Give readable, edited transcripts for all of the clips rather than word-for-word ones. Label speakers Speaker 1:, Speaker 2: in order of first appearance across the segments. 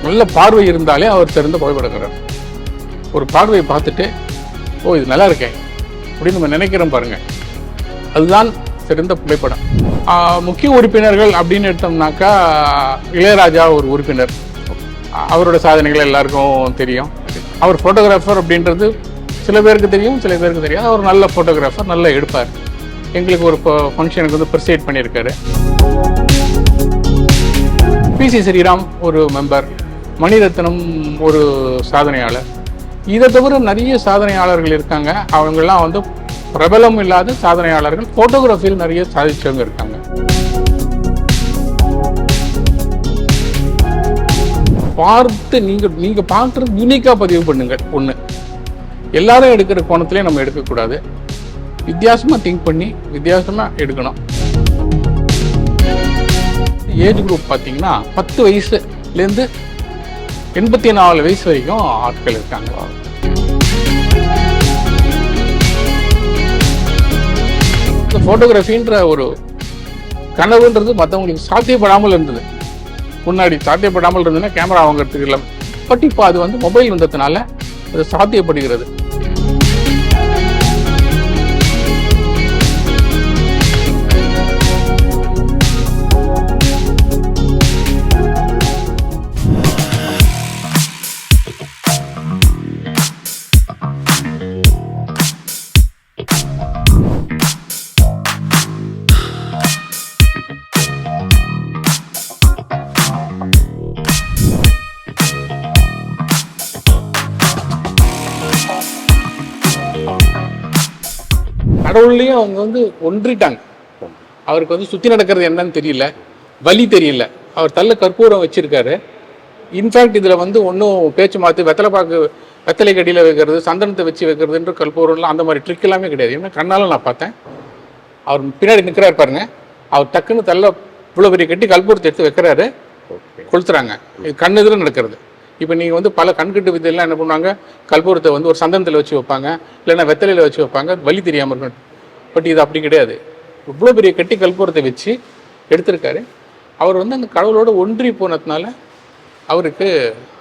Speaker 1: நல்ல பார்வை இருந்தாலே அவர் சிறந்த புகைப்படக்காரர். ஒரு பார்வையை பார்த்துட்டு ஓ இது நல்லா இருக்கே அப்படின்னு நம்ம நினைக்கிறோம் பாருங்க, அதுதான் சிறந்த புகைப்படம். முக்கிய உறுப்பினர்கள் அப்படின்னு எடுத்தோம்னாக்கா இளையராஜா ஒரு உறுப்பினர். அவரோட சாதனைகள் எல்லாருக்கும் தெரியும். அவர் ஃபோட்டோகிராஃபர் அப்படின்றது சில பேருக்கு தெரியும், சில பேருக்கு தெரியாது. அவர் நல்ல ஃபோட்டோகிராஃபர், நல்லா எடுப்பார். எங்களுக்கு ஒரு ஃபங்க்ஷனுக்கு வந்து ப்ரிசைட் பண்ணியிருக்காரு. பிசி ஸ்ரீராம் ஒரு மெம்பர், மணிரத்னம் ஒரு சாதனையாளர். இதை தவிர நிறைய சாதனையாளர்கள் இருக்காங்க. அவங்கெல்லாம் வந்து பிரபலம் இல்லாத சாதனையாளர்கள், ஃபோட்டோகிராஃபியில் நிறைய சாதிச்சவங்க இருக்காங்க. பார்த்து நீங்க பார்க்குறது யூனிக்காக பதிவு பண்ணுங்க. ஒன்று, எல்லாரும் எடுக்கிற கோணத்திலே நம்ம எடுக்கக்கூடாது. வித்தியாசமாக திங்க் பண்ணி வித்தியாசமாக எடுக்கணும். ஏஜ் குரூப் பார்த்தீங்கன்னா 10 வயசுலேருந்து 84 வயசு வரைக்கும் ஆட்கள் இருக்காங்க. இந்த ஃபோட்டோகிராஃபின்ற ஒரு கனவுன்றது மற்றவங்களுக்கு சாத்தியப்படாமல் இருந்தது. முன்னாடி சாத்தியப்படாமல் இருந்ததுன்னா கேமரா வாங்குறதுக்கு இல்லை. பட் இப்போ அது வந்து மொபைல் வந்ததுனால அது சாத்தியப்படுகிறது. கடவுள்லையும் அவங்க வந்து ஒன்றிட்டாங்க. அவருக்கு வந்து சுற்றி நடக்கிறது என்னன்னு தெரியல, வலி தெரியல. அவர் தள்ள கற்பூரம் வச்சிருக்காரு. இன்ஃபேக்ட் இதில் வந்து ஒன்றும் பேச்சு மாற்று வெத்தலை கடியில் வைக்கிறது, சந்தனத்தை வச்சு வைக்கிறதுன்ற கற்பூரம்லாம் அந்த மாதிரி ட்ரிக் எல்லாமே கிடையாது. ஏன்னா கண்ணால் நான் பார்த்தேன். அவர் பின்னாடி நிற்கிறாரு பாருங்க, அவர் டக்குன்னு தள்ள இவ்வளோ பெரிய கட்டி கற்பூரத்தை எடுத்து வைக்கிறாரு, கொளுத்துறாங்க. இது கண் எதிர நடக்கிறது. இப்போ நீங்கள் வந்து பல கண்கட்டு வித்தையெல்லாம் என்ன பண்ணுவாங்க, கற்பூரத்தை வந்து ஒரு சந்தனத்தில் வச்சு வைப்பாங்க, இல்லைன்னா வெத்தலையில் வச்சு வைப்பாங்க, வலி தெரியாமல் இருக்கணும். பட் இது அப்படி கிடையாது. இவ்வளோ பெரிய கட்டி கற்பூரத்தை வச்சு எடுத்திருக்காரு. அவர் வந்து அந்த கடவுளோட ஒன்றி போனதுனால அவருக்கு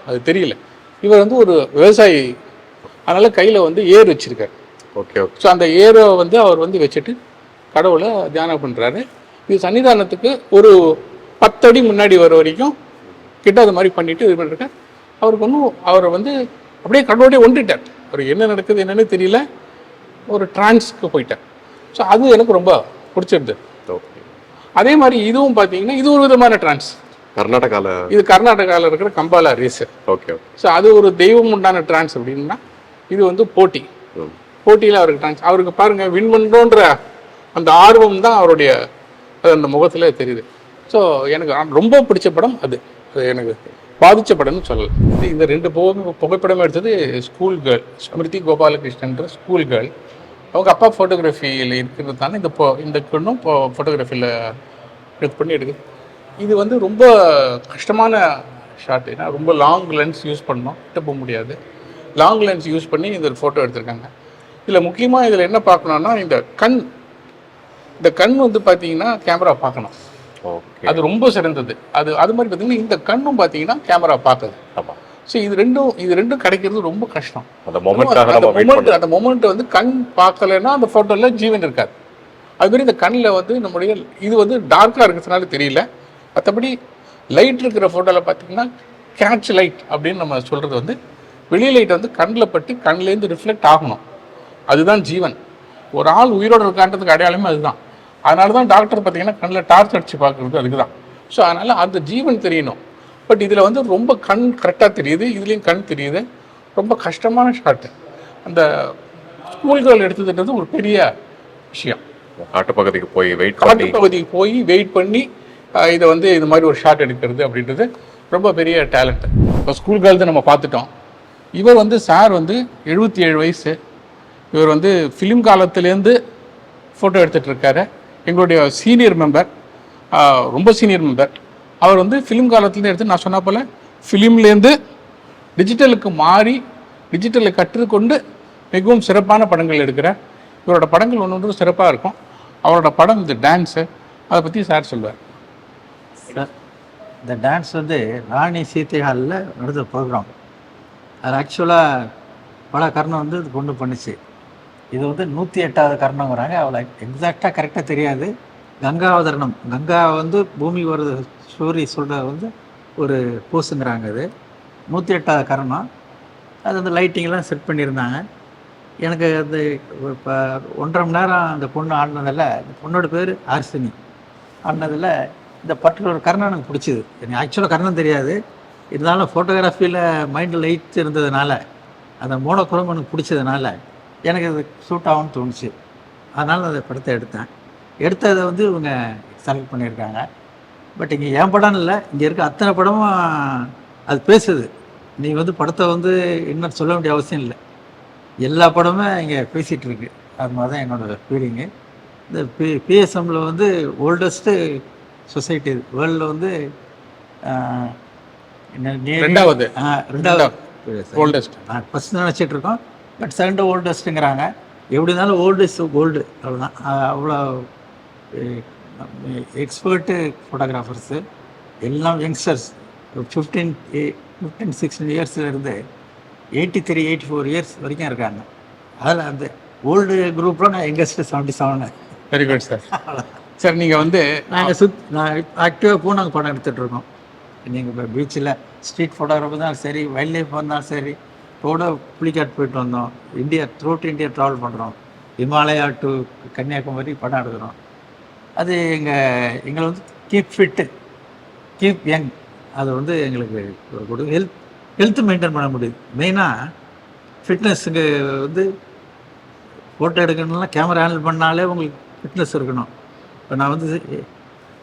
Speaker 1: அது தெரியல. இவர் வந்து ஒரு விவசாயி, அதனால் கையில் வந்து ஏர் வச்சுருக்காரு.
Speaker 2: ஓகே.
Speaker 1: ஸோ அந்த ஏரை வந்து அவர் வந்து வச்சுட்டு கடவுளை தியானம் பண்ணுறாரு. இது சன்னிதானத்துக்கு ஒரு 10 அடி முன்னாடி வர வரைக்கும் கிட்ட அது மாதிரி பண்ணிட்டு இது பண்ணிருக்கார். அவருக்கு ஒன்றும் அவர் வந்து அப்படியே கடவுளோடய ஒன்றிட்டார். அவர் என்ன நடக்குது என்னன்னு தெரியல, ஒரு டிரான்ஸ்க்கு போயிட்டார். ஸோ அது எனக்கு ரொம்ப பிடிச்சிருந்தது. அதே மாதிரி இதுவும் பார்த்தீங்கன்னா இது ஒரு விதமான டிரான்ஸ். இது கர்நாடகாவில் இருக்கிற கம்பாலா ரேஸ்.
Speaker 2: ஓகே.
Speaker 1: ஸோ அது ஒரு தெய்வம் உண்டான டிரான்ஸ் அப்படின்னா இது வந்து போட்டியில் அவருக்கு டிரான்ஸ். அவருக்கு பாருங்க வின் பண்ணுறோன்ற அந்த ஆர்வம் தான் அவருடைய அந்த முகத்தில் தெரியுது. ஸோ எனக்கு ரொம்ப பிடிச்ச படம் அது எனக்கு பாதிச்ச படம்னு சொல்லலாம். இந்த 2 புகைப்படம் எடுத்தது ஸ்கூல் கேர்ள், ஸ்மிருதி கோபாலகிருஷ்ணன்ற ஸ்கூல் கேர்ள். அவங்க அப்பா ஃபோட்டோகிராஃபியில் இருக்கிறது தானே இந்த பொண்ணும் ஃபோட்டோகிராஃபியில் பண்ணி எடுக்குது. இது வந்து ரொம்ப கஷ்டமான ஷாட். ஏன்னா ரொம்ப லாங் லென்ஸ் யூஸ் பண்ணோம், கிட்ட போக முடியாது. லாங் லென்ஸ் யூஸ் பண்ணி இந்த ஃபோட்டோ எடுத்திருக்காங்க. இதில் முக்கியமாக இதில் என்ன பார்க்கணுன்னா இந்த கண் வந்து பார்த்தீங்கன்னா கேமரா பார்க்கணும். அது ரொம்ப சிறந்தது. அது மாதிரி பார்த்தீங்கன்னா இந்த கண்ணும் பார்த்தீங்கன்னா கேமரா பார்க்குது. ஸோ இது ரெண்டும் கிடைக்கிறது ரொம்ப கஷ்டம். அந்த மொமெண்ட் வந்து கண் பார்க்கலைன்னா அந்த ஃபோட்டோவில் ஜீவன் இருக்காது. அதுமாரி இந்த கண்ணில் வந்து நம்முடைய இது வந்து டார்க்காக இருக்கிறதுனால தெரியல. மற்றபடி லைட் இருக்கிற ஃபோட்டோவில் பார்த்தீங்கன்னா கேட்ச் லைட் அப்படின்னு நம்ம சொல்கிறது வந்து வெளி லைட் வந்து கண்ணில் பட்டு கண்ணிலேருந்து ரிஃப்ளெக்ட் ஆகணும். அதுதான் ஜீவன். ஒரு ஆள் உயிரோடு இருக்கான்றதுக்கு அடையாளமே அதுதான். அதனால தான் டாக்டர் பார்த்தீங்கன்னா கண்ணில் டார்ச் அடிச்சு பார்க்குறது அதுக்கு தான். ஸோ அதனால் அந்த ஜீவன் தெரியணும். பட் இதில் வந்து ரொம்ப கண் கரெக்டாக தெரியுது, இதுலேயும் கண் தெரியுது. ரொம்ப கஷ்டமான ஷாட்டு. அந்த ஸ்கூல்கள் எடுத்ததுன்றது ஒரு பெரிய விஷயம்.
Speaker 2: காட்டுப்பகுதிக்கு
Speaker 1: போய் வெயிட் பண்ணி இதை வந்து இது மாதிரி ஒரு ஷாட் எடுக்கிறது அப்படின்றது ரொம்ப பெரிய டேலண்ட். இப்போ ஸ்கூல் கேர்ள்ஸ் நம்ம பார்த்துட்டோம். இவர் வந்து சார் வந்து 77 வயசு. இவர் வந்து ஃபிலிம் காலத்துலேருந்து ஃபோட்டோ எடுத்துகிட்டு இருக்காரு. எங்களுடைய சீனியர் மெம்பர், ரொம்ப சீனியர் மெம்பர். அவர் வந்து ஃபிலிம் காலத்துலேருந்து எடுத்து நான் சொன்ன போல் ஃபிலிம்லேருந்து டிஜிட்டலுக்கு மாறி டிஜிட்டலை கற்றுக்கொண்டு மிகவும் சிறப்பான படங்கள் எடுக்கிறார். இவரோட படங்கள் ஒன்று சிறப்பாக இருக்கும். அவரோட படம் இந்த டான்ஸு, அதை பற்றி சார் சொல்வார்.
Speaker 3: சார்
Speaker 2: இந்த டான்ஸ் வந்து ராணி சீத்தை ஹாலில் நடந்த ப்ரோக்ராம். அது ஆக்சுவலாக பல கர்ணம் வந்து இது பொண்ணு பண்ணுச்சு. இது வந்து 108வது கர்ணங்கிறாங்க. அவளை எக்ஸாக்டாக கரெக்டாக தெரியாது. கங்காவதரணம், கங்கா வந்து பூமி ஒரு ஸ்டோரி சொல்கிற வந்து ஒரு போஸுங்கிறாங்க. அது 108வது கர்ணம். அது வந்து லைட்டிங்லாம் செட் பண்ணியிருந்தாங்க. எனக்கு அது இப்போ 1.5 மணி நேரம் அந்த பொண்ணு ஆடினதில், இந்த பொண்ணோட பேர் ஆர்சினி, ஆடினதில் இந்த பர்டிகுலர் கர்ணம் எனக்கு பிடிச்சிது. எனக்கு ஆக்சுவலாக கர்ணம் தெரியாது, இருந்தாலும் ஃபோட்டோகிராஃபியில் மைண்டில் லைட் இருந்ததுனால, அந்த மோனோக்ரோம் எனக்கு பிடிச்சதுனால எனக்கு அது சூட் ஆகும்னு தோணுச்சு. அதனால் அந்த படத்தை எடுத்தேன். எடுத்ததை வந்து இவங்க செலக்ட் பண்ணியிருக்காங்க. பட் இங்கே என் படம்னு இல்லை, இங்கே இருக்க அத்தனை படமும் அது பேசுது. நீ வந்து படத்தை வந்து இன்னும் சொல்ல வேண்டிய அவசியம் இல்லை, எல்லா படமும் இங்கே பேசிகிட்டு இருக்கு. அது மாதிரி தான் என்னோடய ஃபீலிங்கு. இந்த பிஎஸ்எம்மில் வந்து ஓல்டஸ்ட்டு சொசைட்டி வேர்ல்டில் வந்து
Speaker 1: ரெண்டாவது
Speaker 2: ஓல்டஸ்ட். நான் ஃபஸ்ட் நினச்சிட்டு இருக்கோம், பட் செகண்ட் ஓல்டஸ்ட்டுங்கிறாங்க. எப்படி இருந்தாலும் ஓல்டு இஸ் கோல்டு, அவ்வளோதான். அவ்வளோ எக்ஸ்பர்ட்டு ஃபோட்டோகிராஃபர்ஸு எல்லாம் யங்ஸ்டர்ஸ். 15-16 இயர்ஸ்லேருந்து 83, 84 இயர்ஸ் வரைக்கும் இருக்காங்க. அதில் அந்த ஓல்டு குரூப்பில் நான் youngest 77.
Speaker 1: Very good sir. Sir நீங்கள் வந்து
Speaker 2: நான் ஆக்டிவாக போய் நாங்கள் படம் எடுத்துகிட்ருக்கோம். நீங்கள் இப்போ பீச்சில் ஸ்ட்ரீட் ஃபோட்டோகிராஃபர் தான் சரி, வைல்ட் லைஃப் வந்தாலும் சரி, கூட புலிக்காட் போயிட்டு வந்தோம். த்ரூட் இந்தியா ட்ராவல் பண்ணுறோம். ஹிமாலயா டு கன்னியாகுமரி படம் எடுக்கிறோம். அது எங்களை வந்து கீப் ஃபிட்டு, கீப் யங். அது வந்து எங்களுக்கு ஒரு ஹெல்த்து மெயின்டைன் பண்ண முடியுது. மெயினாக ஃபிட்னஸுக்கு வந்து ஃபோட்டோ எடுக்கணும்னா கேமரா ஹேண்டில் பண்ணாலே உங்களுக்கு ஃபிட்னஸ் இருக்கணும். இப்போ நான் வந்து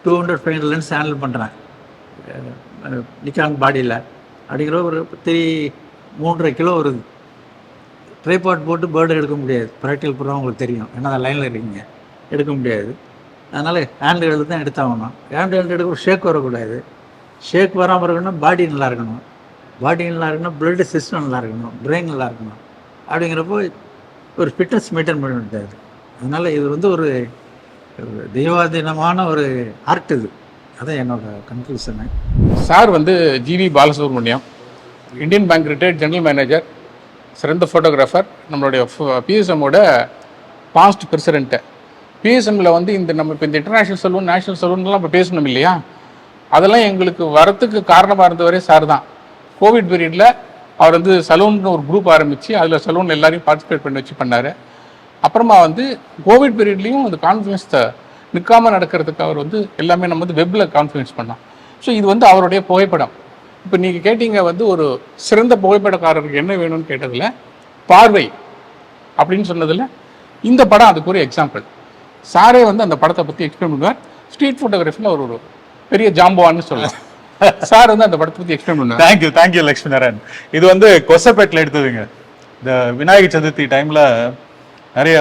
Speaker 2: 200-500 லென்ஸ் ஹேண்டில் பண்ணுறேன் நிக்கான் பாடியில். அப்படிங்கிற ஒரு 3.5 கிலோ வருது. ட்ரைபாட் போட்டு பேர்டு எடுக்க முடியாது, ப்ராக்டிக்கல் ப்ரோக்ராம் உங்களுக்கு தெரியும், ஏன்னா லைனில் இருக்கீங்க, எடுக்க முடியாது. அதனால் ஹேண்ட் ஹெல்டு தான் எடுத்தாகணும். ஹேண்ட் ஹெல்டு எடுக்க ஷேக் வரக்கூடாது. ஷேக் வராமல் இருக்கணும்னா பாடி நல்லா இருக்கணும். பாடி நல்லா இருக்கணும், பிளட் சிஸ்டம் நல்லா இருக்கணும், பிரெயின் நல்லா இருக்கணும். அப்படிங்கிறப்போ ஒரு ஃபிட்னஸ் மெயின்டைன் பண்ண முடியாது. அதனால் இது வந்து ஒரு தெய்வாதீனமான ஒரு ஆர்ட் இது. அதான் என்னோட கன்க்ளூஷனு.
Speaker 1: சார் வந்து GV Balasubramaniam, Indian bank retired general manager, சிறந்த ஃபோட்டோகிராஃபர், நம்மளுடைய பிஎஸ்எம்மோட பாஸ்ட் பிரசிடென்ட்டு. பிஎஸ்எம்மில் வந்து நம்ம இப்போ இந்த இன்டர்நேஷ்னல் சலூன், நேஷனல் சலூன்லாம் இப்போ பேசணும் இல்லையா, அதெல்லாம் எங்களுக்கு வரத்துக்கு காரணமாக இருந்தவரே சார் தான். கோவிட் பீரியடில் அவர் வந்து சலூன்னு ஒரு குரூப் ஆரம்பித்து அதில் சலூன் எல்லாரையும் பார்ட்டிசிபேட் பண்ணி வச்சு பண்ணார். அப்புறமா வந்து கோவிட் பீரியட்லேயும் அந்த கான்ஃபரன்ஸ் நிற்காமல் நடக்கிறதுக்கு அவர் வந்து எல்லாமே நம்ம வந்து வெப்பில் கான்ஃபரன்ஸ் பண்ணோம். ஸோ இது வந்து அவருடைய புகைப்படம். இப்போ நீங்கள் கேட்டீங்க வந்து ஒரு சிறந்த புகைப்படக்காரருக்கு என்ன வேணும்னு கேட்டதில் பார்வை அப்படின்னு சொன்னதில் இந்த படம் அதுக்கு ஒரு எக்ஸாம்பிள். சாரே வந்து அந்த படத்தை பற்றி எக்ஸ்பிளைன் பண்ணுவார். ஸ்ட்ரீட் ஃபோட்டோகிராஃபியில் ஒரு பெரிய ஜாம்பவான்னு சொல்லலாம். சார் வந்து அந்த படத்தை பற்றி எக்ஸ்பிளைன் பண்ணுவார்.
Speaker 3: தேங்க்யூ லக்ஷ்மி நாராயண். இது வந்து கொசப்பேட்டில் எடுத்ததுங்க. இந்த விநாயகர் சதுர்த்தி டைமில் நிறைய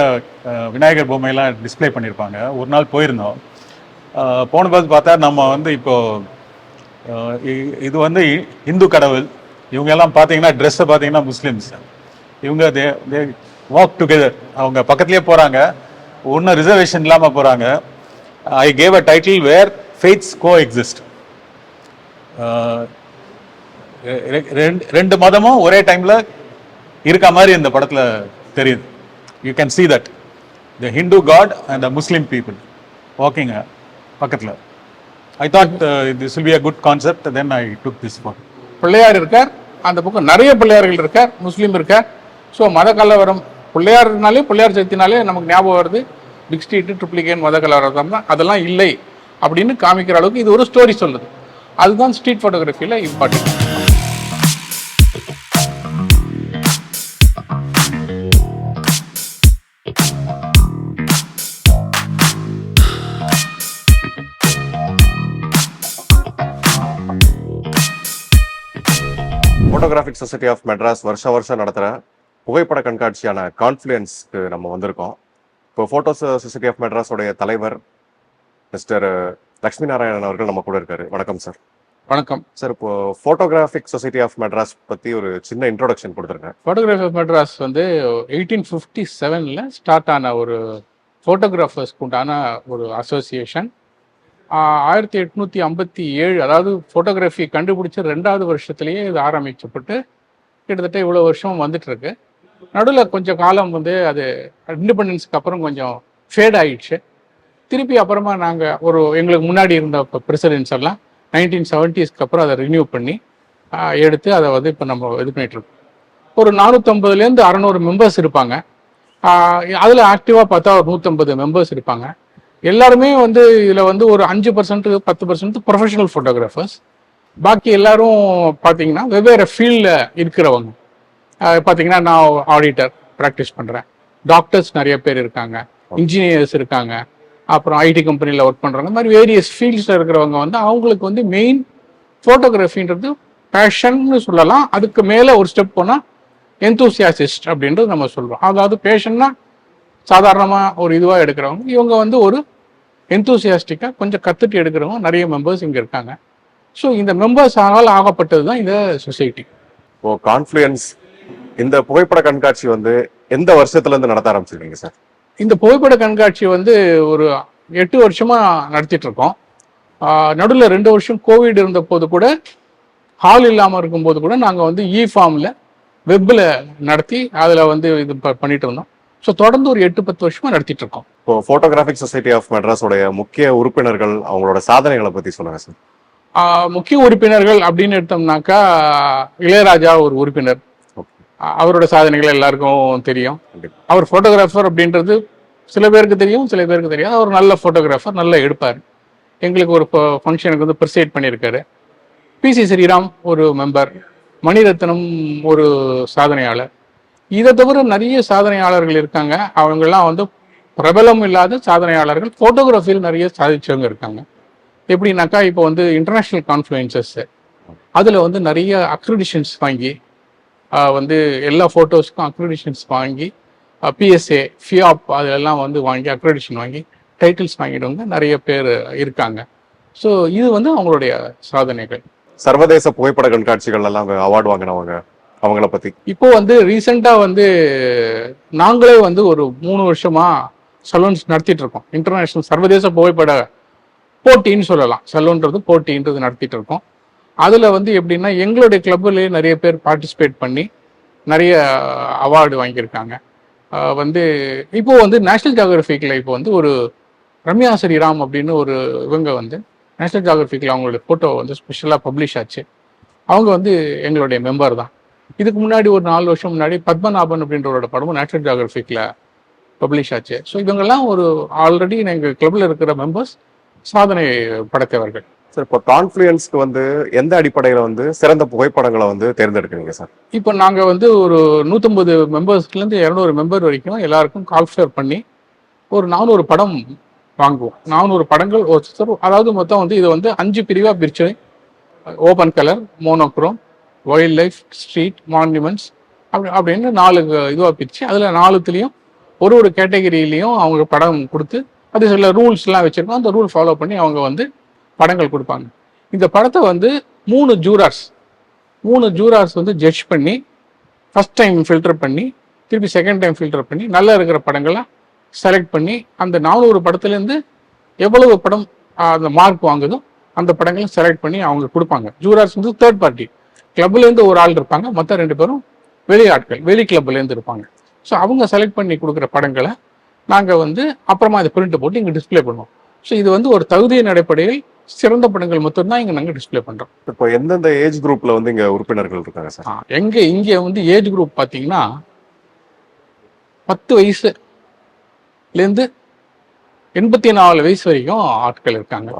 Speaker 3: விநாயகர் பொம்மையெல்லாம் டிஸ்பிளே பண்ணியிருப்பாங்க. ஒரு நாள் போயிருந்தோம். போன பார்த்து பார்த்தா நம்ம வந்து இப்போது இது வந்து இந்து கடவுள், இவங்க எல்லாம் பார்த்தீங்கன்னா ட்ரெஸ்ஸை பார்த்தீங்கன்னா முஸ்லீம்ஸ். இவங்க தே வாக் டுகெதர், அவங்க பக்கத்துலேயே போகிறாங்க, ஒன்றும் ரிசர்வேஷன் இல்லாமல் போகிறாங்க. I gave a title where faiths coexist. ரெண்டு மதமும் ஒரே டைமில் இருக்க மாதிரி இந்த படத்தில் தெரியுது. You can see that the Hindu god and the Muslim people walking பக்கத்தில். I thought this will be a good concept, then I took this photo.
Speaker 1: Pillaiyar இருக்கார், அந்த பக்கம் நிறைய பிள்ளையார்கள் இருக்கார், முஸ்லீம் இருக்கார். ஸோ மத கலவரம் பிள்ளையார்னாலே, பிள்ளையார் சக்தினாலே நமக்கு ஞாபகம் வருது பிக் ஸ்ட்ரீட்டு, ட்ரிப்ளிகேன், மத கலவரம் தான். அதெல்லாம் இல்லை அப்படின்னு காமிக்கிற அளவுக்கு இது ஒரு ஸ்டோரி சொல்லுது. அதுதான் ஸ்ட்ரீட் ஃபோட்டோகிராஃபியில் important.
Speaker 4: Photographic society of Madras வருஷம் நடத்துகிற புகைப்பட கண்காட்சியான கான்ஃப்ளூயன்ஸ்க்கு நம்ம வந்திருக்கோம். இப்போ ஃபோட்டோஸ் சொசைட்டி ஆஃப் மெட்ராஸோடைய தலைவர் மிஸ்டர் லக்ஷ்மி நாராயணன் அவர்கள் நம்ம கூட இருக்காரு. வணக்கம் சார்.
Speaker 1: வணக்கம்
Speaker 4: சார். இப்போ ஃபோட்டோகிராஃபிக் சொசைட்டி ஆஃப் மெட்ராஸ் பற்றி ஒரு சின்ன இன்ட்ரோடக்ஷன் கொடுத்துருங்க.
Speaker 1: ஃபோட்டோகிராஃபி ஆஃப் மெட்ராஸ் வந்து 1857 ஸ்டார்ட் ஆன ஒரு ஃபோட்டோகிராஃபர்ஸ்க்கு உண்டான ஒரு அசோசியேஷன். 1857, அதாவது ஃபோட்டோகிராஃபி கண்டுபிடிச்ச 2வது வருஷத்துலேயே இது ஆரம்பிக்கப்பட்டு கிட்டத்தட்ட இவ்வளோ வருஷம் வந்துட்டு இருக்கு. நடுவில் கொஞ்சம் காலம் வந்து அது இண்டிபெண்டன்ஸுக்கு அப்புறம் கொஞ்சம் ஃபேட் ஆயிடுச்சு. திருப்பி அப்புறமா நாங்கள் எங்களுக்கு முன்னாடி இருந்த பிரசிடென்ட்ஸ் எல்லாம் 1970ஸ்க்கு அப்புறம் அதை ரினியூ பண்ணி எடுத்து அதை வந்து இப்போ நம்ம இது பண்ணிட்டு இருக்கோம். ஒரு 450லேருந்து 600 மெம்பர்ஸ் இருப்பாங்க. அதில் ஆக்டிவாக பார்த்தா ஒரு 150 மெம்பர்ஸ் இருப்பாங்க. எல்லாருமே வந்து இதில் வந்து ஒரு 5% 10% ப்ரொஃபஷனல் ஃபோட்டோகிராஃபர்ஸ். பாக்கி எல்லாரும் பார்த்தீங்கன்னா வெவ்வேறு ஃபீல்டில் இருக்கிறவங்க. பார்த்தீங்கன்னா நான் ஆடிட்டர் ப்ராக்டிஸ் பண்ணுறேன், டாக்டர்ஸ் நிறைய பேர் இருக்காங்க, இன்ஜினியர்ஸ் இருக்காங்க, அப்புறம் ஐடி கம்பெனியில் ஒர்க் பண்ணுறவங்க, இந்த மாதிரி வேரியஸ் ஃபீல்ட்ஸில் இருக்கிறவங்க வந்து அவங்களுக்கு வந்து மெயின் ஃபோட்டோகிராஃபின்றது பேஷன்னு சொல்லலாம். அதுக்கு மேலே ஒரு ஸ்டெப் போனால் எந்தூசியாசிஸ்ட் அப்படின்றது நம்ம சொல்கிறோம். அதாவது பேஷன்னா சாதாரணமாக ஒரு இதுவாக எடுக்கிறவங்க, இவங்க வந்து ஒரு எந்தூசியாஸ்டிக்காக கொஞ்சம் கற்றுட்டு எடுக்கிறவங்க நிறைய மெம்பர்ஸ் இங்கே இருக்காங்க. ஸோ இந்த மெம்பர்ஸ் ஆனால் ஆகப்பட்டது தான் இந்த சொசைட்டி.
Speaker 4: இப்போ கான்ஃப்ளூயன்ஸ் இந்த புகைப்பட கண்காட்சி வந்து எந்த வருஷத்துல இருந்து நடத்த ஆரம்பிச்சிருக்கீங்க சார்?
Speaker 1: இந்த புகைப்பட கண்காட்சி வந்து ஒரு 8 வருஷமா நடத்திட்டு இருக்கோம். நடுவில் 2 வருஷம் கோவிட் இருந்த போது கூட, ஹால் இல்லாமல் இருக்கும்போது கூட நாங்கள் வந்து ஃபார்மில் வெப்பில் நடத்தி அதில் வந்து இது பண்ணிட்டு இருந்தோம். ஸோ தொடர்ந்து ஒரு 8-10 வருஷமா நடத்திட்டு இருக்கோம்.
Speaker 4: இப்போ போட்டோகிராஃபிக் சொசைட்டி ஆஃப் மெட்ராஸோடைய முக்கிய உறுப்பினர்கள் அவங்களோட சாதனைகளை பத்தி சொல்லுங்க சார்.
Speaker 1: முக்கிய உறுப்பினர்கள் அப்படின்னு எடுத்தோம்னாக்கா இளையராஜா ஒரு உறுப்பினர். அவரோட சாதனைகள் எல்லாருக்கும் தெரியும். அவர் ஃபோட்டோகிராஃபர் அப்படின்றது சில பேருக்கு தெரியும், சில பேருக்கு தெரியாது. அவர் நல்ல ஃபோட்டோகிராஃபர், நல்லா எடுப்பார். எங்களுக்கு ஒரு ஃபங்க்ஷனுக்கு வந்து ப்ரிசைட் பண்ணியிருக்காரு. பிசி ஸ்ரீராம் ஒரு மெம்பர், மணிரத்னம் ஒரு சாதனையாளர். இதை தவிர நிறைய சாதனையாளர்கள் இருக்காங்க. அவங்கெல்லாம் வந்து பிரபலம் இல்லாத சாதனையாளர்கள், ஃபோட்டோகிராஃபியில் நிறைய சாதிச்சவங்க இருக்காங்க. எப்படின்னாக்கா இப்போ வந்து இன்டர்நேஷ்னல் கான்ஃப்ளூயன்சஸ், அதில் வந்து நிறைய அக்ரிடிஷன்ஸ் வாங்கி வந்து எல்லா ஃபோட்டோஸ்க்கும் அக்ரிடிஷன்ஸ் வாங்கி, பிஎஸ்ஏ ஃபியாப் அதிலெல்லாம் வந்து வாங்கி அக்ரிடிஷன் வாங்கி டைட்டில்ஸ் வாங்கிடுவங்க நிறைய பேர் இருக்காங்க. ஸோ இது வந்து அவங்களுடைய சாதனைகள்.
Speaker 4: சர்வதேச புகைப்பட கண்காட்சிகள் எல்லாம் அவார்டு வாங்கினவங்க அவங்கள பத்தி
Speaker 1: இப்போ வந்து ரீசெண்டாக வந்து நாங்களே வந்து ஒரு 3 வருஷமா சலூன்ஸ் நடத்திட்டு இருக்கோம். இன்டர்நேஷ்னல் சர்வதேச புகைப்பட போட்டின்னு சொல்லலாம். சலூன்றது போட்டின்றது நடத்திட்டு இருக்கோம். அதில் வந்து எப்படின்னா எங்களுடைய கிளப்புலேயே நிறைய பேர் பார்ட்டிசிபேட் பண்ணி நிறைய அவார்டு வாங்கியிருக்காங்க. வந்து இப்போ வந்து நேஷ்னல் ஜியோகிராஃபிக்கில் இப்போ வந்து ஒரு ரம்யா ஸ்ரீராம் அப்படின்னு ஒரு இவங்க வந்து நேஷ்னல் ஜியோகிராஃபிக்கில் அவங்களுடைய ஃபோட்டோ வந்து ஸ்பெஷலாக பப்ளிஷ் ஆச்சு. அவங்க வந்து எங்களுடைய மெம்பர் தான். இதுக்கு முன்னாடி ஒரு 4 வருஷம் முன்னாடி பத்மநாபன் அப்படின்றவரோட படமும் நேஷ்னல் ஜியோகிராஃபிக்கில் பப்ளிஷ் ஆச்சு. ஸோ இவங்கெல்லாம் ஒரு ஆல்ரெடி எங்கள் கிளப்பில் இருக்கிற மெம்பர்ஸ், சாதனை படைத்தவர்கள்.
Speaker 4: சார், இப்போ கான்ஃப்ளூயன்ஸ்க்கு வந்து எந்த அடிப்படையில் வந்து சிறந்த புகைப்படங்களை வந்து தேர்ந்தெடுக்கிறீங்க சார்?
Speaker 1: இப்போ நாங்கள் வந்து ஒரு 150 மெம்பர்ஸ்லேருந்து 200 மெம்பர் வரைக்கும் எல்லாருக்கும் கால்ஃபேர் பண்ணி ஒரு 400 படம் வாங்குவோம். 400 படங்கள் அதாவது மொத்தம் வந்து இது வந்து 5 பிரிவாக பிரிச்சு, open colour, monochrome, wild life, street, monuments அப்படின்னு 4 இதுவாக பிரித்து அதில் 4த்துலேயும் ஒரு கேட்டகரியிலையும் அவங்க படம் கொடுத்து, அது சில ரூல்ஸ்லாம் வச்சுருக்கோம். அந்த ரூல் ஃபாலோ பண்ணி அவங்க வந்து படங்கள் கொடுப்பாங்க. இந்த படத்தை வந்து 3 ஜூரார்ஸ் வந்து ஜட்ஜ் பண்ணி, ஃபர்ஸ்ட் டைம் ஃபில்டர் பண்ணி, திருப்பி செகண்ட் டைம் ஃபில்டர் பண்ணி, நல்லா இருக்கிற படங்களை செலக்ட் பண்ணி, அந்த 400 படத்துலேருந்து எவ்வளவு படம் அந்த மார்க் வாங்குதோ அந்த படங்களை செலக்ட் பண்ணி அவங்க கொடுப்பாங்க. ஜூரார்ஸ் வந்து தேர்ட் பார்ட்டி, கிளப்லேருந்து ஒரு ஆள் இருப்பாங்க, மற்ற 2 பேரும் வெளி ஆட்கள், வெளி கிளப்லேருந்து இருப்பாங்க. ஸோ அவங்க செலக்ட் பண்ணி கொடுக்குற படங்களை நாங்கள் வந்து அப்புறமா அதை பிரிண்ட் போட்டு இங்கே டிஸ்பிளே பண்ணுவோம். ஸோ இது வந்து ஒரு தகுதியின் அடிப்படையில் சிறந்த படங்கள் மட்டும்தான் இங்கே நாங்கள் டிஸ்பிளே பண்ணுறோம்.
Speaker 4: இப்போ எந்தெந்த ஏஜ் குரூப்ல வந்து இங்கே உறுப்பினர்கள் இருக்காங்க சார்?
Speaker 1: இங்கே வந்து ஏஜ் குரூப் பார்த்தீங்கன்னா 10 வயசுலேருந்து 84 வயசு வரைக்கும் ஆட்கள் இருக்காங்க.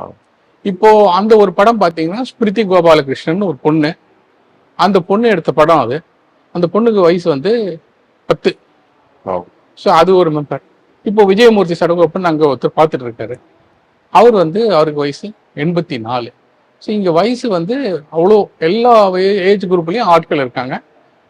Speaker 1: இப்போ அந்த ஒரு படம் பார்த்தீங்கன்னா ஸ்மிருதி கோபாலகிருஷ்ணன் ஒரு பொண்ணு, அந்த பொண்ணு எடுத்த படம் அது. அந்த பொண்ணுக்கு வயசு வந்து 10. ஸோ அது ஒரு மெம்பர். இப்போ விஜயமூர்த்தி சடகோப்பன் அங்கே ஒருத்தர் பார்த்துட்டு இருக்காரு. அவர் வந்து அவருக்கு வயசு 84. ஸோ இங்கே வயசு வந்து அவ்வளோ எல்லா ஏஜ் குரூப்லேயும் ஆட்கள் இருக்காங்க.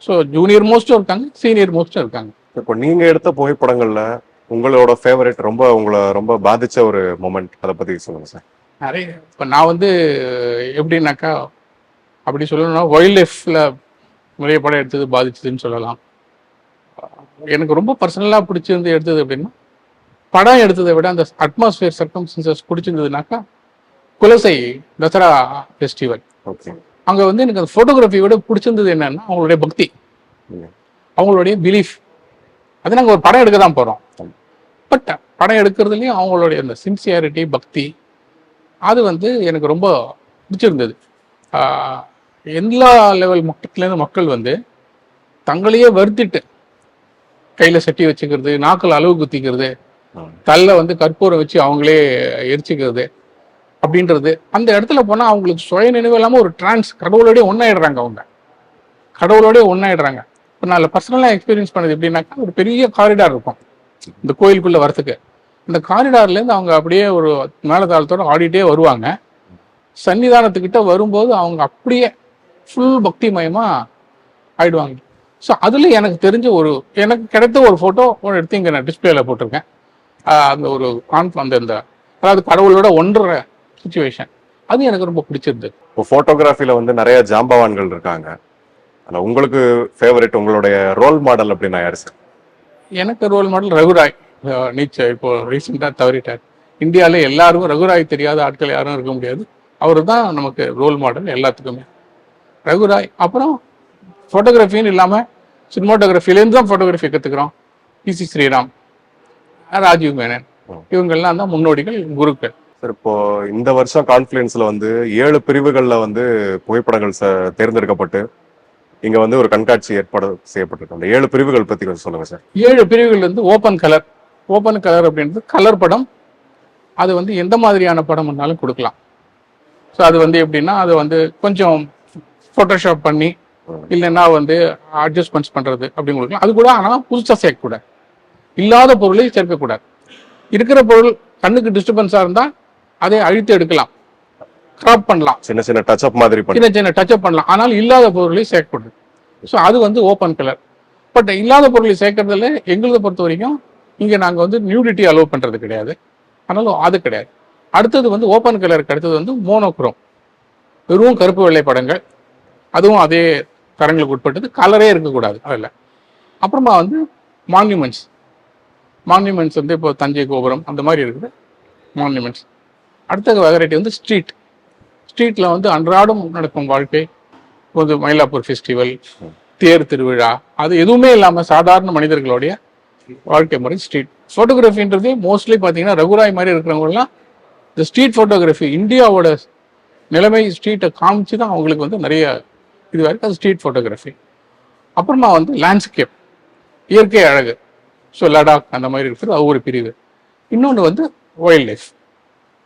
Speaker 1: ஸோ ஜூனியர் மோஸ்ட்டும் இருக்காங்க, சீனியர் மோஸ்ட்டும் இருக்காங்க.
Speaker 4: இப்போ நீங்கள் எடுத்த புகைப்படங்களில் உங்களோட ஃபேவரட், உங்களை ரொம்ப பாதிச்ச ஒரு மொமெண்ட், அதை பற்றி சொல்லுங்க சார்.
Speaker 1: நிறைய. இப்போ நான் வந்து எப்படின்னாக்கா அப்படி சொல்லணும்னா வைல்ட் லைஃப்பில் நிறைய படம் எடுத்தது பாதிச்சதுன்னு சொல்லலாம். எனக்கு ரொம்ப பர்சனலாக பிடிச்சிருந்து எடுத்தது அப்படின்னா, படம் எடுத்ததை விட அந்த அட்மாஸ்பியர் சர்க்கம்ஸ்டன்சஸ் பிடிச்சிருந்ததுனாக்கா குலசை தசரா ஃபெஸ்டிவல்.
Speaker 4: ஓகே.
Speaker 1: அங்கே வந்து எனக்கு அந்த ஃபோட்டோகிராஃபியோட பிடிச்சிருந்தது என்னன்னா அவங்களுடைய பக்தி, அவங்களுடைய பிலீஃப். அது நாங்கள் ஒரு படம் எடுக்க தான் போகிறோம், பட் படம் எடுக்கிறதுலையும் அவங்களுடைய அந்த சின்சியாரிட்டி, பக்தி, அது வந்து எனக்கு ரொம்ப பிடிச்சிருந்தது. எல்லா லெவல் மக்கள்லேருந்து மக்கள் வந்து தங்களையே வருத்திட்டு கையில் சட்டி வச்சுக்கிறது, நாக்கில் அளவு குத்திக்கிறது, தள்ள வந்து கற்பூரம் வச்சு அவங்களே எரிச்சிக்கிறது அப்படின்றது. அந்த இடத்துல போனால் அவங்களுக்கு சுய நினைவு இல்லாமல் ஒரு டிரான்ஸ், கடவுளோடய ஒன்றாயிடுறாங்க. அவங்க கடவுளோடய ஒன்றாயிடுறாங்க. இப்போ நான் பர்சனலாக எக்ஸ்பீரியன்ஸ் பண்ணது எப்படின்னாக்கா, ஒரு பெரிய காரிடார் இருக்கும் இந்த கோயிலுக்குள்ளே வரத்துக்கு. இந்த காரிடார்லேருந்து அவங்க அப்படியே ஒரு மேலதாளத்தோடு ஆடிட்டே வருவாங்க. சன்னிதானத்துக்கிட்ட வரும்போது அவங்க அப்படியே ஃபுல் பக்திமயமாக ஆயிடுவாங்க. ஸோ அதில் எனக்கு தெரிஞ்ச எனக்கு கிடைத்த ஒரு ஃபோட்டோ எடுத்து இங்கே நான் டிஸ்பிளேல போட்டிருக்கேன். அந்த ஒரு அந்த அதாவது கடவுளோட ஒன்ற சுச்சுவேஷன், அது எனக்கு ரொம்ப பிடிச்சிருந்தது.
Speaker 4: இப்போ ஃபோட்டோகிராஃபியில் வந்து நிறைய ஜாம்பவான்கள் இருக்காங்க. ஆனால் உங்களுக்கு ஃபேவரட், உங்களுடைய ரோல் மாடல் அப்படின்னா யார் சார்?
Speaker 1: எனக்கு ரோல் மாடல் ரகுராய். நீச்சல் இப்போ ரீசெண்டாக தவறிட்டார். இந்தியாவிலே எல்லாருக்கும் ரகுராய் தெரியாத ஆட்கள் யாரும் இருக்க முடியாது. அவர் தான் நமக்கு ரோல் மாடல் எல்லாத்துக்குமே, ரகுராய். அப்புறம் ஃபோட்டோகிராஃபின்னு இல்லாமல் சினிமாட்டோகிராஃபிலேருந்து தான் ஃபோட்டோகிராஃபி கற்றுக்குறோம். பிசி ஸ்ரீராம், ராஜீவ் மேனன், இவங்கெல்லாம் தான் முன்னோடிகள், குருக்கள்.
Speaker 4: சார், இப்போ இந்த வருஷம் கான்ஃபரன்ஸ்ல வந்து 7 பிரிவுகளில் வந்து புகைப்படங்கள் தேர்ந்தெடுக்கப்பட்டு இங்க வந்து ஒரு கண்காட்சி ஏற்பாடு செய்யப்பட்டிருக்கு. அந்த 7 பிரிவுகள் பத்தி கொஞ்சம் சொல்லுங்க சார்.
Speaker 1: 7 பிரிவுகள் வந்து ஓப்பன் கலர். ஓப்பன் கலர் அப்படின்றது கலர் படம். அது வந்து எந்த மாதிரியான படம்னாலும் கொடுக்கலாம். ஸோ அது வந்து எப்படின்னா, அது வந்து கொஞ்சம் ஃபோட்டோஷாப் பண்ணி இல்லைன்னா வந்து அட்ஜஸ்ட்மெண்ட்ஸ் பண்ணுறது அப்படின்னு கொடுக்கலாம். அது கூட ஆனால் புதுசாக சேர்க்கக்கூடாது, இல்லாத பொருளை சேர்க்கக்கூடாது. இருக்கிற பொருள் கண்ணுக்கு டிஸ்டர்பன்ஸாக இருந்தால் அதை அழித்து எடுக்கலாம், கிராப் பண்ணலாம்,
Speaker 4: சின்ன சின்ன டச்சப் மாதிரி
Speaker 1: சின்ன டச்சப் பண்ணலாம். ஆனால் இல்லாத பொருளை சேர்க்கக்கூடாது. ஸோ அது வந்து ஓப்பன் கலர். பட் இல்லாத பொருளை சேர்க்கறதுல எங்களை பொறுத்த வரைக்கும் இங்கே நாங்கள் வந்து நியூடிட்டி அலோவ் பண்ணுறது கிடையாது, ஆனாலும் அது கிடையாது. அடுத்தது வந்து ஓப்பன் கலருக்கு அடுத்தது வந்து மோனோக்ரோம், வெறும் கருப்பு வெள்ளை படங்கள், அதுவும் அதே தரங்களுக்கு உட்பட்டது, கலரே இருக்கக்கூடாது அதில். அப்புறமா வந்து மான்யூமெண்ட்ஸ். மான்யூமெண்ட்ஸ் வந்து இப்போ தஞ்சை கோபுரம் அந்த மாதிரி இருக்குது மான்யூமெண்ட்ஸ். அடுத்த வெரைட்டி வந்து ஸ்ட்ரீட்டில் வந்து அன்றாடம் நடக்கும் வாழ்க்கை, வந்து மயிலாப்பூர் ஃபெஸ்டிவல், தேர் திருவிழா, அது எதுவுமே இல்லாமல் சாதாரண மனிதர்களுடைய வாழ்க்கை முறை ஸ்ட்ரீட் ஃபோட்டோகிராஃபின்றதே. மோஸ்ட்லி பார்த்தீங்கன்னா ரகுராய் மாதிரி இருக்கிறவங்கலாம் இந்த ஸ்ட்ரீட் ஃபோட்டோகிராஃபி, இந்தியாவோட நிலைமை ஸ்ட்ரீட்டை காமிச்சு தான் அவங்களுக்கு வந்து நிறைய இது வரைக்கும் அது ஸ்ட்ரீட் ஃபோட்டோகிராஃபி. அப்புறமா வந்து லேண்ட்ஸ்கேப், இயற்கை அழகு, ஸோ லடாக் அந்த மாதிரி இருக்கிறது அது ஒரு பிரிவு. இன்னொன்று வந்து வைல்ட் லைஃப்.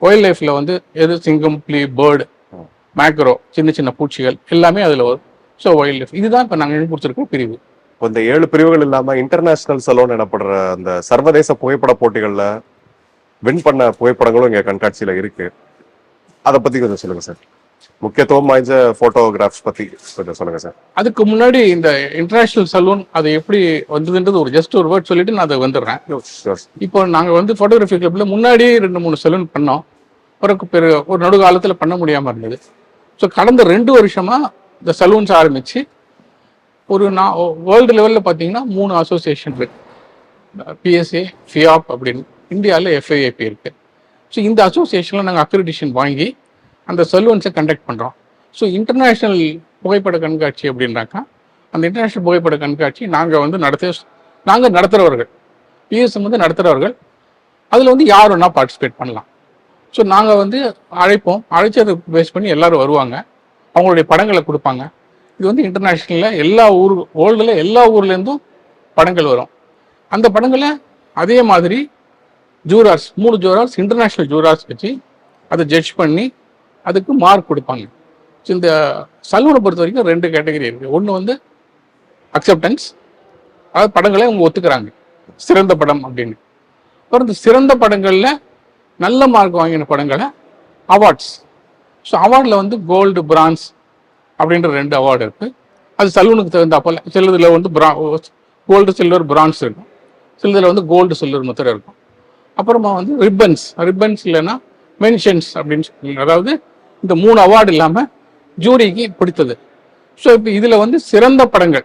Speaker 1: வைல்ட் லைஃப்பில் வந்து எது சிங்கம், புலி, பேர்டு, மேக்ரோ, சின்ன சின்ன பூச்சிகள் எல்லாமே அதில் வரும். ஸோ வைல்ட் லைஃப் இதுதான் இப்போ நாங்கள் கொடுத்துருக்க பிரிவு.
Speaker 4: இப்போ இந்த 7 பிரிவுகள் இல்லாமல் இன்டர்நேஷனல் சலோன் எனப்படுற அந்த சர்வதேச புகைப்பட போட்டிகளில் வின் பண்ண புகைப்படங்களும் இங்கே கண்காட்சியில் இருக்கு. அதை பற்றி கொஞ்சம் சொல்லுங்க சார். முக்கியத்துவம் வாய்ந்த ஃபோட்டோகிராஃப்ஸ் பற்றி கொஞ்சம் சொல்லுங்க சார்.
Speaker 1: அதுக்கு முன்னாடி இந்த இன்டர்நேஷனல் சலூன் அது எப்படி வந்ததுன்றது ஒரு ஜஸ்ட் ஒரு வேர்ட் சொல்லிட்டு நான் அதை வந்துடுறேன். இப்போ நாங்கள் வந்து ஃபோட்டோகிராஃபி கிளப்பில் முன்னாடி 2-3 சலூன் பண்ணோம். பிறகு ஒரு நடு காலத்தில் பண்ண முடியாமல் இருந்தது. ஸோ கடந்த 2 வருஷமா இந்த சலூன்ஸ் ஆரம்பிச்சு ஒரு வேர்ல்டு லெவலில் பார்த்தீங்கன்னா 3 அசோசியேஷன் இருக்கு. பிஎஸ்ஏ, ஃபியாப் அப்படின்னு, இந்தியாவில் எஃப்ஐஏபி இருக்கு. ஸோ இந்த அசோசியேஷனில் நாங்கள் அக்ரிடிஷன் வாங்கி அந்த சலூன்ஸை கண்டக்ட் பண்ணுறோம். ஸோ இன்டர்நேஷ்னல் புகைப்பட கண்காட்சி அப்படின்னாக்கா, அந்த இன்டர்நேஷ்னல் புகைப்பட கண்காட்சி நாங்கள் வந்து நடத்துகிறவர்கள், பிஎஸ்எம் வந்து நடத்துகிறவர்கள். அதில் வந்து யார் வேணா பார்ட்டிசிபேட் பண்ணலாம். ஸோ நாங்கள் வந்து அழைச்சதை பேஸ் பண்ணி எல்லாரும் வருவாங்க, அவங்களுடைய படங்களை கொடுப்பாங்க. இது வந்து இன்டர்நேஷ்னலில் எல்லா வேர்ல்டில் எல்லா ஊர்லேருந்தும் படங்கள் வரும். அந்த படங்களை அதே மாதிரி ஜூரார்ஸ் 3 ஜூரார்ஸ் இன்டர்நேஷ்னல் ஜூரார்ஸ் வச்சு அதை ஜட்ஜ் பண்ணி அதுக்கு மார்க் கொடுப்பாங்க. ஸோ இந்த சலூனை பொறுத்த வரைக்கும் 2 கேட்டகரி இருக்குது. ஒன்று வந்து அக்செப்டன்ஸ், அதாவது படங்களை அவங்க ஒத்துக்கிறாங்க சிறந்த படம் அப்படின்னு. அப்புறம் இந்த சிறந்த படங்களில் நல்ல மார்க் வாங்கின படங்களை அவார்ட்ஸ். ஸோ அவார்டில் வந்து கோல்டு, பிரான்ஸ் அப்படின்ற 2 அவார்டு இருக்குது. அது சலூனுக்கு தகுந்தாப்போல் சிலதில் வந்து கோல்டு, சில்வர், பிரான்ஸ் இருக்கும். சிலதில் வந்து கோல்டு, சில்வர் முத்திரை இருக்கும். அப்புறமா வந்து ரிப்பன்ஸ் இல்லைன்னா மென்ஷன்ஸ் அப்படின்னு சொல்லுவாங்க. அதாவது இந்த 3 அவார்டு இல்லாமல் ஜூரிக்கு பிடித்தது. ஸோ இப்போ இதில் வந்து சிறந்த படங்கள்,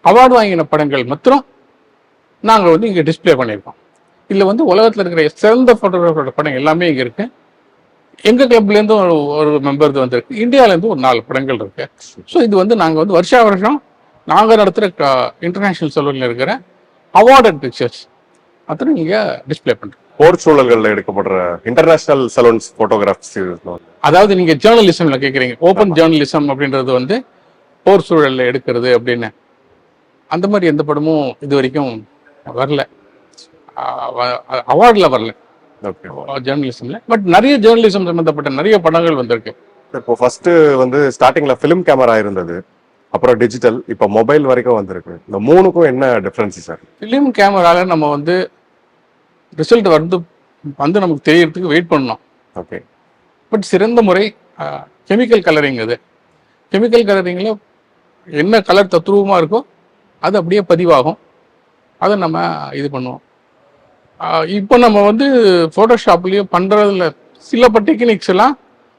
Speaker 1: அவார்டு வாங்கின படங்கள் மாத்திரம் நாங்கள் வந்து இங்கே டிஸ்பிளே பண்ணியிருக்கோம். இதில் வந்து உலகத்தில் இருக்கிற சிறந்த ஃபோட்டோகிராஃபரோட படம் எல்லாமே இங்கே இருக்கு. எங்கள் கிளப்லேருந்து ஒரு மெம்பர் வந்திருக்கு, இந்தியாவிலேருந்து ஒரு 4 படங்கள் இருக்கு. ஸோ இது வந்து நாங்கள் வந்து வருஷம் நாங்கள் நடத்துகிற இன்டர்நேஷ்னல் சலூனில் இருக்கிற அவார்டட் பிக்சர்ஸ் அத்தனை இங்கே டிஸ்பிளே பண்ணுறோம்.
Speaker 4: போர் சூழல்களில் எடுக்கப்படுற இன்டர்நேஷனல் சலூன்ஸ் போட்டோகிராஃப்ஸ்.
Speaker 1: அதாவது நீங்கள் ஜேர்னலிசமில் கேட்குறீங்க, ஓப்பன் ஜேர்னலிசம் அப்படின்றது வந்து போர் சூழலில் எடுக்கிறது அப்படின்னு, அந்த மாதிரி எந்த படமும் இது வரைக்கும் வரல, அவார்டில் வரல ஜேர்னலிசம்ல. பட் நிறைய ஜேர்னலிசம் சம்பந்தப்பட்ட நிறைய படங்கள் வந்திருக்கு.
Speaker 4: இப்போ ஃபர்ஸ்ட் வந்து ஸ்டார்டிங்ல ஃபிலிம் கேமரா இருந்தது, அப்புறம் டிஜிட்டல், இப்போ மொபைல் வரைக்கும் வந்திருக்கு. இந்த மூணுக்கும் என்ன டிஃபரன்ஸ் சார்?
Speaker 1: ஃபிலிம் கேமரால நம்ம வந்து ரிசல்ட் வந்து நமக்கு தெரியறதுக்கு வெயிட் பண்ணோம்.
Speaker 4: ஓகே.
Speaker 1: பட் சிறந்த முறை கெமிக்கல் கலரிங். அது கெமிக்கல் கலரிங்கில் என்ன கலர் தத்ரூபமாக இருக்கோ அது அப்படியே பதிவாகும், அதை நம்ம இது பண்ணுவோம். இப்போ நம்ம வந்து ஃபோட்டோஷாப்லேயும் பண்ணுறதுல சில டெக்னிக்ஸ் எல்லாம்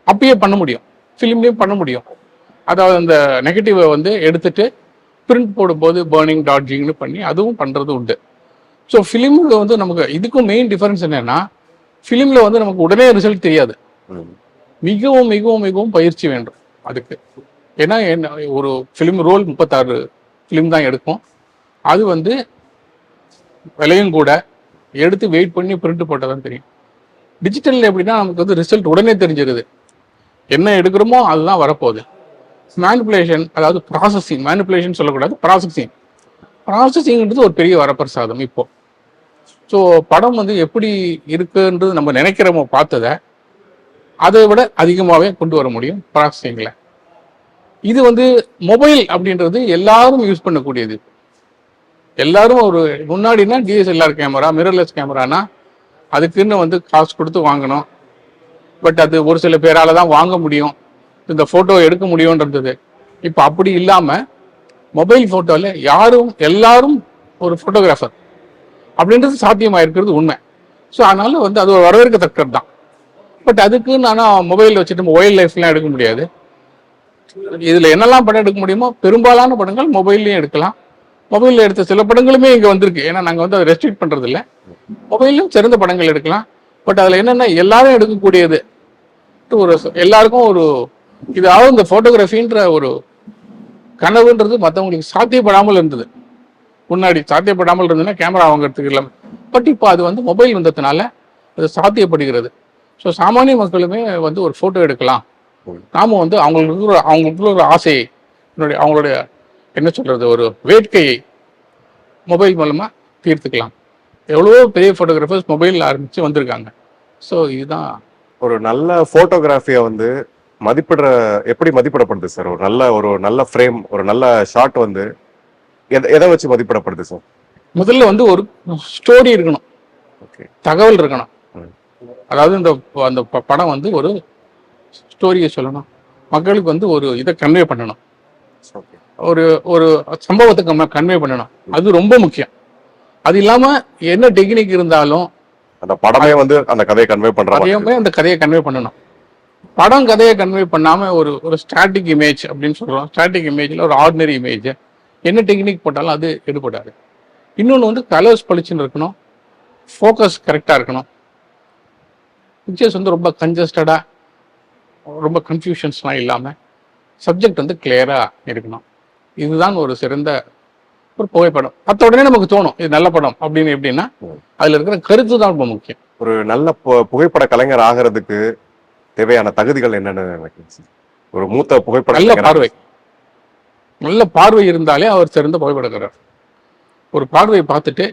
Speaker 1: அப்பயே பண்ண முடியும், ஃபிலிம்லேயும் பண்ண முடியும். அதாவது அந்த நெகட்டிவை வந்து எடுத்துட்டு பிரிண்ட் போடும்போது பர்னிங் டாட்ஜிங்னு பண்ணி அதுவும் பண்ணுறது உண்டு. ஸோ ஃபிலிமில் வந்து நமக்கு இதுக்கும் மெயின் டிஃபரன்ஸ் என்னென்னா, ஃபிலிமில் வந்து நமக்கு உடனே ரிசல்ட் தெரியாது, மிகவும் மிகவும் மிகவும் பயிற்சி வேண்டும் அதுக்கு. ஏன்னா ஒரு ஃபிலிம் ரோல் 36 ஃபிலிம் தான் எடுக்கும், அது வந்து விலையும் கூட, எடுத்து வெயிட் பண்ணி பிரிண்ட் போட்டால் தான் தெரியும். டிஜிட்டலில் எப்படின்னா நமக்கு வந்து ரிசல்ட் உடனே தெரிஞ்சிருது, என்ன எடுக்கிறோமோ அதுதான் வரப்போகுது. மேனிப்புலேஷன், அதாவது ப்ராசஸிங், மேனிப்புலேஷன் சொல்லக்கூடாது, ப்ராசஸிங்ன்றது ஒரு பெரிய வரப்பிரசாதம் இப்போ. ஸோ படம் வந்து எப்படி இருக்குன்றது நம்ம நினைக்கிறோமோ பார்த்ததை அதை விட அதிகமாகவே கொண்டு வர முடியும் ப்ராசஸிங்கில். இது வந்து மொபைல் அப்படின்றது எல்லாரும் யூஸ் பண்ணக்கூடியது. எல்லாரும் ஒரு முன்னாடினா டிஎஸ்எல்ஆர் கேமரா, மிரர்லெஸ் கேமரானா அதுக்குன்னு வந்து காசு கொடுத்து வாங்கணும். பட் அது ஒரு சில பேரால தான் வாங்க முடியும், இந்த ஃபோட்டோ எடுக்க முடியும்ன்றது. இப்போ அப்படி இல்லாமல் மொபைல் ஃபோட்டோவில் எல்லாரும் ஒரு ஃபோட்டோகிராஃபர் அப்படின்றது சாத்தியமாக இருக்கிறது உண்மை. ஸோ அதனால வந்து அது ஒரு வரவேற்கத்தக்கது தான். பட் அதுக்கு ஆனால் மொபைலில் வச்சுட்டு ஒயில்ட் லைஃப்லாம் எடுக்க முடியாது. இதில் என்னெல்லாம் படம் எடுக்க முடியுமோ பெரும்பாலான படங்கள் மொபைல்லையும் எடுக்கலாம். மொபைலில் எடுத்த சில படங்களுமே இங்கே வந்திருக்கு, ஏன்னா நாங்கள் வந்து அதை ரெஸ்ட்ரிக்ட் பண்ணுறது இல்லை. மொபைல்லையும் சிறந்த படங்கள் எடுக்கலாம். பட் அதில் என்னென்னா எல்லாரும் எடுக்கக்கூடியது ஒரு எல்லாருக்கும் ஒரு இதாவது இந்த ஃபோட்டோகிராஃபின்ற ஒரு கனவுன்றது மற்றவங்களுக்கு சாத்தியப்படாமல் இருந்தது. முன்னாடி சாத்தியப்படாமல் இருந்ததுன்னா கேமரா வாங்குறதுக்கு இல்லை. பட் இப்போ அது வந்து மொபைல் வந்ததுனால அது சாத்தியப்படுகிறது. ஸோ சாமானிய மக்களுமே வந்து ஒரு ஃபோட்டோ எடுக்கலாம். நாம வந்து அவங்களுக்கு ஒரு ஆசையை, அவங்களுடைய என்ன சொல்றது, ஒரு வேட்கையை மொபைல் மூலமாக தீர்த்துக்கலாம். எவ்வளவோ பெரிய ஃபோட்டோகிராஃபர்ஸ் மொபைலில் ஆரம்பித்து வந்திருக்காங்க. ஸோ இதுதான்
Speaker 4: ஒரு நல்ல ஃபோட்டோகிராஃபியை வந்து எப்படி மதிப்பிடப்படுது சார்? ஒரு நல்ல ஃப்ரேம், ஒரு நல்ல ஷாட் வந்து எதை வச்சு மதிப்பிடப்படுது சார்?
Speaker 1: முதல்ல வந்து ஒரு ஸ்டோரி இருக்கணும், தகவல் இருக்கணும். அதாவது அந்த படம் வந்து ஒரு ஸ்டோரியை சொல்லணும், மக்களுக்கு வந்து ஒரு இதை கன்வே பண்ணணும், ஒரு சம்பவத்தை கன்வே பண்ணணும். அது ரொம்ப முக்கியம். அது இல்லாம என்ன டெக்னிக் இருந்தாலும்
Speaker 4: அந்த படமே வந்து அந்த கதையை கன்வே பண்றாங்க,
Speaker 1: அந்த கதையை கன்வே பண்ணணும். படம் கதையை கன்வே பண்ணாம ஒரு ஸ்டாட்டிக் இமேஜ் அப்படின்னு சொல்றோம். ஸ்டாட்டிக் இமேஜ்ல ஒரு ஆர்டினரி இமேஜ் என்ன டெக்னிக் போட்டாலும் அது எடுபடாது. இன்னொன்று வந்து கலர்ஸ் பளிச்சுன்னு இருக்கணும், ஃபோக்கஸ் கரெக்டாக இருக்கணும், பிக்சர்ஸ் வந்து ரொம்ப கன்ஜஸ்டடாக, ரொம்ப கன்ஃபியூஷன்ஸ்லாம் இல்லாமல் சப்ஜெக்ட் வந்து கிளியராக இருக்கணும். இதுதான் ஒரு சிறந்த ஒரு புகைப்படம். பார்த்த உடனே நமக்கு தோணும் இது நல்ல படம் அப்படின்னு. எப்படின்னா அதில் இருக்கிற கருத்து தான் ரொம்ப முக்கியம்.
Speaker 4: ஒரு நல்ல புகைப்பட கலைஞர் ஆகிறதுக்கு தேவையான தகுதிகள் என்னென்னு நினைக்கிறீங்க? ஒரு மூத்த புகைப்பட
Speaker 1: நல்ல பார்வை இருந்தாலே அவர் சிறந்த புகைப்படக்காரர். ஒரு பார்வையை பார்த்துட்டு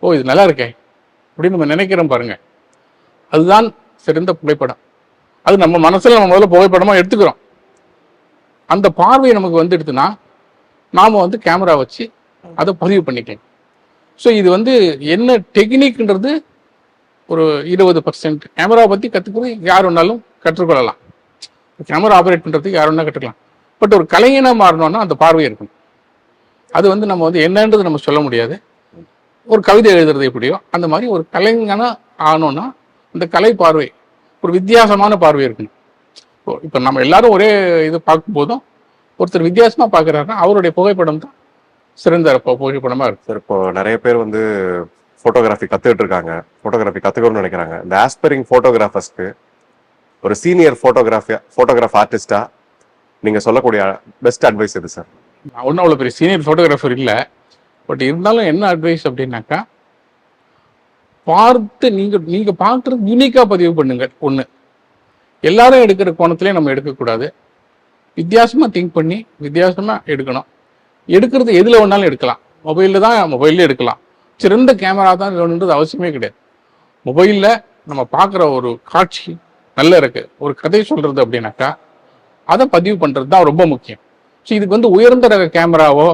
Speaker 1: ஓ இது நல்லா இருக்கே அப்படின்னு நம்ம நினைக்கிறோம் பாருங்க, அதுதான் சிறந்த புகைப்படம். அது நம்ம மனசுல நம்ம முதல்ல புகைப்படமா எடுத்துக்கிறோம். அந்த பார்வை நமக்கு வந்துடுதுன்னா நாம வந்து கேமரா வச்சு அதை பதிவு பண்ணிக்கலாம். ஸோ இது வந்து என்ன டெக்னிக்ன்றது ஒரு 20%. கேமரா பற்றி கற்றுக்கிறது யார் வேணாலும் கற்றுக்கொள்ளலாம், கேமரா ஆப்ரேட் பண்ணுறதுக்கு யார் வேணா கற்றுக்கலாம். பட் ஒரு கலைஞனாக மாறணும்னா அந்த பார்வை இருக்கணும். அது வந்து நம்ம வந்து என்னன்றது நம்ம சொல்ல முடியாது. ஒரு கவிதை எழுதுறது எப்படியோ அந்த மாதிரி ஒரு கலைஞனாக ஆனோன்னா அந்த கலை பார்வை ஒரு வித்தியாசமான பார்வை இருக்கணும். இப்போ நம்ம எல்லாரும் ஒரே இது பார்க்கும்போதும் ஒருத்தர் வித்தியாசமாக பார்க்குறாருன்னா அவருடைய புகைப்படம் தான் சிறந்த புகைப்படமாக இருக்கு.
Speaker 4: சார் இப்போ நிறைய பேர் வந்து ஃபோட்டோகிராஃபி கற்றுக்கிட்டு இருக்காங்க, ஃபோட்டோகிராஃபி கற்றுக்கணும்னு நினைக்கிறாங்க. இந்த ஆஸ்பைரிங் ஃபோட்டோகிராஃபர்ஸ்க்கு ஒரு சீனியர் ஃபோட்டோகிராஃப் ஆர்டிஸ்டா நீங்க சொல்லக்கூடிய பெஸ்ட் அட்வைஸ் எது சார்?
Speaker 1: நான் ஒன்றும் அவ்வளோ பெரிய சீனியர் ஃபோட்டோகிராஃபர் இல்லை. பட் இருந்தாலும் என்ன அட்வைஸ் அப்படின்னாக்கா, பார்த்து நீங்க பார்க்குறது யூனிக்காக பதிவு பண்ணுங்க. ஒன்று, எல்லாரும் எடுக்கிற கோணத்திலே நம்ம எடுக்கக்கூடாது. வித்தியாசமாக திங்க் பண்ணி வித்தியாசமாக எடுக்கணும். எடுக்கிறது எதில் வேணாலும் எடுக்கலாம். மொபைலில் எடுக்கலாம். சிறந்த கேமரா தான் வேணுன்றது அவசியமே கிடையாது. மொபைலில் நம்ம பார்க்குற ஒரு காட்சி நல்லா இருக்கு, ஒரு கதை சொல்கிறது அப்படின்னாக்கா அதை பதிவு பண்ணுறது தான் ரொம்ப முக்கியம். ஸோ இதுக்கு வந்து உயர்ந்த ரக கேமராவோ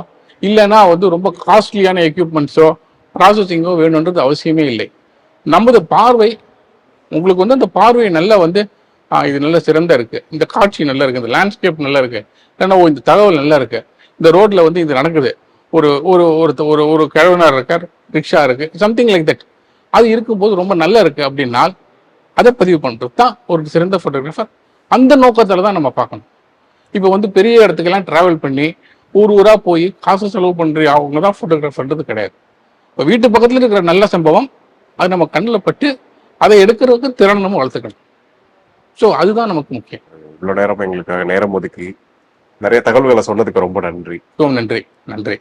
Speaker 1: இல்லைன்னா வந்து ரொம்ப காஸ்ட்லியான எக்யூப்மெண்ட்ஸோ ப்ராசஸிங்கோ வேணுன்றது அவசியமே இல்லை. நமது பார்வை, உங்களுக்கு வந்து அந்த பார்வை நல்லா வந்து இது நல்ல சிறந்த இருக்கு, இந்த காட்சி நல்லா இருக்கு, இந்த லேண்ட்ஸ்கேப் நல்லா இருக்கு, இல்லைன்னா இந்த தகவல் நல்லா இருக்கு, இந்த ரோட்ல வந்து இது நடக்குது, ஒரு ஒரு ஒரு ஒரு கிழவனார் இருக்கார், ரிக்ஷா இருக்கு, சம்திங் லைக் தட், அது இருக்கும்போது ரொம்ப நல்லா இருக்கு அப்படின்னா அதை பதிவு பண்ணுறது தான் ஒரு சிறந்த ஃபோட்டோகிராஃபர். அந்த நோக்கத்தில் தான் நம்ம பார்க்கணும். இப்போ வந்து பெரிய இடத்துக்கெல்லாம் டிராவல் பண்ணி ஊராக போய் காசு செலவு பண்ணுற அவங்க தான் ஃபோட்டோகிராஃபர்ன்றது கிடையாது. இப்போ வீட்டு பக்கத்தில் இருக்கிற நல்ல சம்பவம் அது நம்ம கண்ணில் பட்டு அதை எடுக்கிறதுக்கு திறன் நம்ம வளர்த்துக்கணும். ஸோ அதுதான் நமக்கு முக்கியம்.
Speaker 4: இவ்வளோ நேரம் எங்களுக்காக நேரம் ஒதுக்கி நிறைய தகவல்களை சொன்னதுக்கு ரொம்ப நன்றி.
Speaker 1: நன்றி.